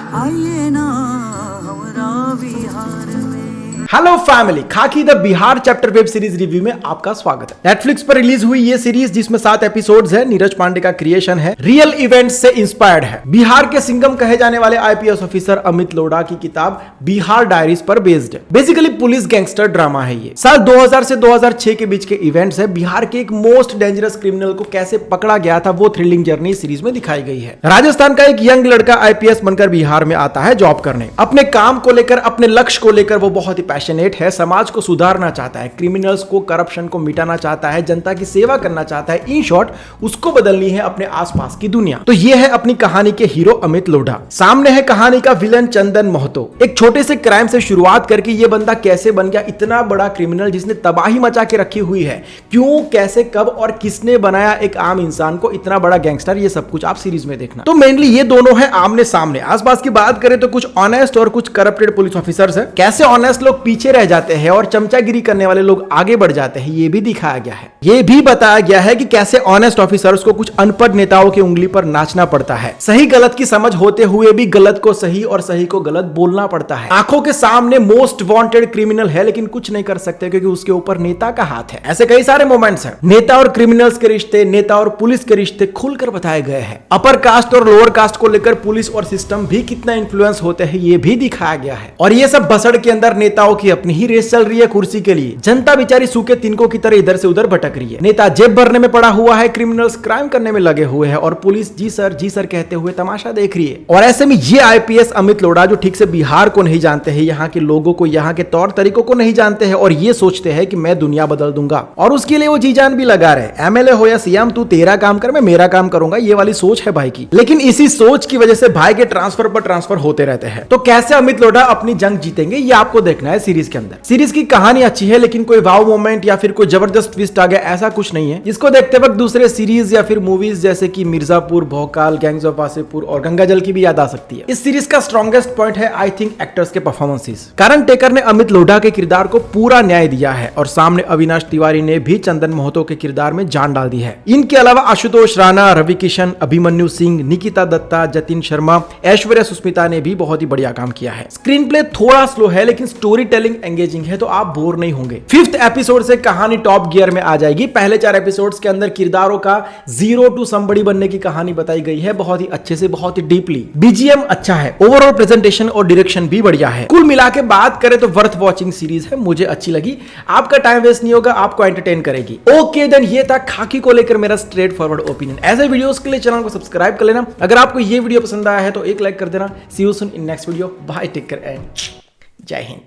आइए ना हमरा बिहार में। हेलो फैमिली, खाकी the Bihar chapter web series review में आपका स्वागत है। नेटफ्लिक्स पर रिलीज हुई ये सीरीज जिसमें 7 एपिसोड्स है, नीरज पांडे का क्रिएशन है, रियल इवेंट्स से इंस्पायर्ड है। बिहार के सिंघम कहे जाने वाले आईपीएस ऑफिसर अमित लोढ़ा की किताब बिहार डायरीज पर बेस्ड है। बेसिकली पुलिस गैंगस्टर ड्रामा है ये। साल 2000 से 2006 के बीच के इवेंट्स है। बिहार के एक मोस्ट डेंजरस क्रिमिनल को कैसे पकड़ा गया था वो थ्रिलिंग जर्नी सीरीज में दिखाई गई है। राजस्थान का एक यंग लड़का आईपीएस बनकर बिहार में आता है जॉब करने। अपने काम को लेकर, अपने लक्ष्य को लेकर वो बहुत ही पैशनेट है। समाज को सुधारना चाहता है, क्रिमिनल्स को, करप्शन को मिटाना चाहता है, जनता की सेवा करना चाहता है। इन शॉर्ट, उसको बदलनी है अपने आसपास की दुनिया। तो ये है अपनी कहानी के हीरो अमित लोढ़ा। सामने है कहानी का विलन चंदन महतो। एक छोटे से क्राइम से शुरुआत करके ये बंदा कैसे बन गया इतना बड़ा क्रिमिनल जिसने तबाही मचा के रखी हुई है, क्यों, कैसे, कब और किसने बनाया एक आम इंसान को इतना बड़ा गैंगस्टर, ये सब कुछ आप सीरीज में देखना। तो मेनली ये दोनों है आमने सामने। आसपास की बात करें तो कुछ ऑनेस्ट और कुछ करप्टेड पुलिस ऑफिसर्स है। कैसे ऑनेस्ट लोग पीछे रह जाते हैं और चमचागिरी करने वाले लोग आगे बढ़ जाते हैं, ये भी दिखाया गया है। ये भी बताया गया है कि कैसे ऑनेस्ट ऑफिसर्स को कुछ अनपढ़ नेताओं की उंगली पर नाचना पड़ता है। सही गलत की समझ होते हुए भी गलत को सही और सही को गलत बोलना पड़ता है। आंखों के सामने मोस्ट वांटेड क्रिमिनल है लेकिन कुछ नहीं कर सकते क्योंकि उसके ऊपर नेता का हाथ है। ऐसे कई सारे मोमेंट्स हैं। नेता और क्रिमिनल्स के रिश्ते, नेता और पुलिस के रिश्ते खुलकर बताए गए हैं। अपर कास्ट और लोअर कास्ट को लेकर पुलिस और सिस्टम भी कितना इन्फ्लुएंस होते हैं ये भी दिखाया गया है। और ये सब बसड़ के अंदर नेताओं की अपनी ही रेस चल रही है कुर्सी के लिए। जनता बेचारी सूखे तिनकों की तरह इधर से उधर भटक रही है। नेता जेब भरने में पड़ा हुआ है, क्रिमिनल्स क्राइम करने में लगे हुए हैं और पुलिस जी सर कहते हुए तमाशा देख रही है। और ऐसे में ये आईपीएस अमित लोढ़ा जो ठीक से बिहार को नहीं जानते हैं, यहाँ के लोगों को, यहाँ के तौर तरीकों को नहीं जानते हैं और ये सोचते हैं कि मैं दुनिया बदल दूंगा और उसके लिए वो जी जान भी लगा रहे। एमएलए हो या सीएम, तू तेरा काम कर, मैं मेरा काम करूंगा, ये वाली सोच है भाई की। लेकिन इसी सोच की वजह से भाई के ट्रांसफर पर ट्रांसफर होते रहते हैं। तो कैसे अमित लोढ़ा अपनी जंग जीतेंगे ये आपको देखना है सीरीज के अंदर। सीरीज की कहानी अच्छी है लेकिन कोई वाव मोमेंट या फिर कोई जबरदस्त ट्विस्ट आ गया ऐसा कुछ नहीं है जिसको देखते वक्त दूसरे सीरीज या फिर मूवीज जैसे कि मिर्जापुर, भोकाल, गैंग्स ऑफ वासेपुर और गंगाजल की भी याद आ सकती है। इस सीरीज का स्ट्रॉन्गेस्ट पॉइंट है आई थिंक एक्टर्स के परफॉर्मेंसेस। करण टेकर ने अमित लोढ़ा के किरदार को पूरा न्याय दिया है और सामने अविनाश तिवारी ने भी चंदन महतो के किरदार में जान डाल दी है। इनके अलावा आशुतोष राणा, रवि किशन, अभिमन्यु सिंह, निकिता दत्ता, जतिन शर्मा, ऐश्वर्या सुस्मिता ने भी बहुत ही बढ़िया काम किया है। स्क्रीन प्ले थोड़ा स्लो है लेकिन स्टोरी टेलिंग एंगेजिंग है तो आप बोर नहीं होंगे। 5th एपिसोड से कहानी टॉप गियर में आ जाएगी। पहले 4 एपिसोड्स के अंदर किरदारों का जीरो टू समबड़ी बनने की कहानी बताई गई है, बहुत ही अच्छे से, बहुत ही डीपली। बीजीएम अच्छा है, ओवरऑल प्रेजेंटेशन और डायरेक्शन भी बढ़िया है। कुल मिला के बात करें तो वर्थ वॉचिंग सीरीज है, मुझे अच्छी लगी। आपका टाइम वेस्ट नहीं होगा, आपको एंटरटेन करेगी। ओके देन, ये था खाकी को लेकर मेरा स्ट्रेट फॉरवर्ड ओपिनियन। ऐसे वीडियोस के लिए चैनल को सब्सक्राइब कर लेना। अगर आपको ये वीडियो पसंद आया है तो एक लाइक कर देना। See you soon in next video. Bye, take care and जय हिंद।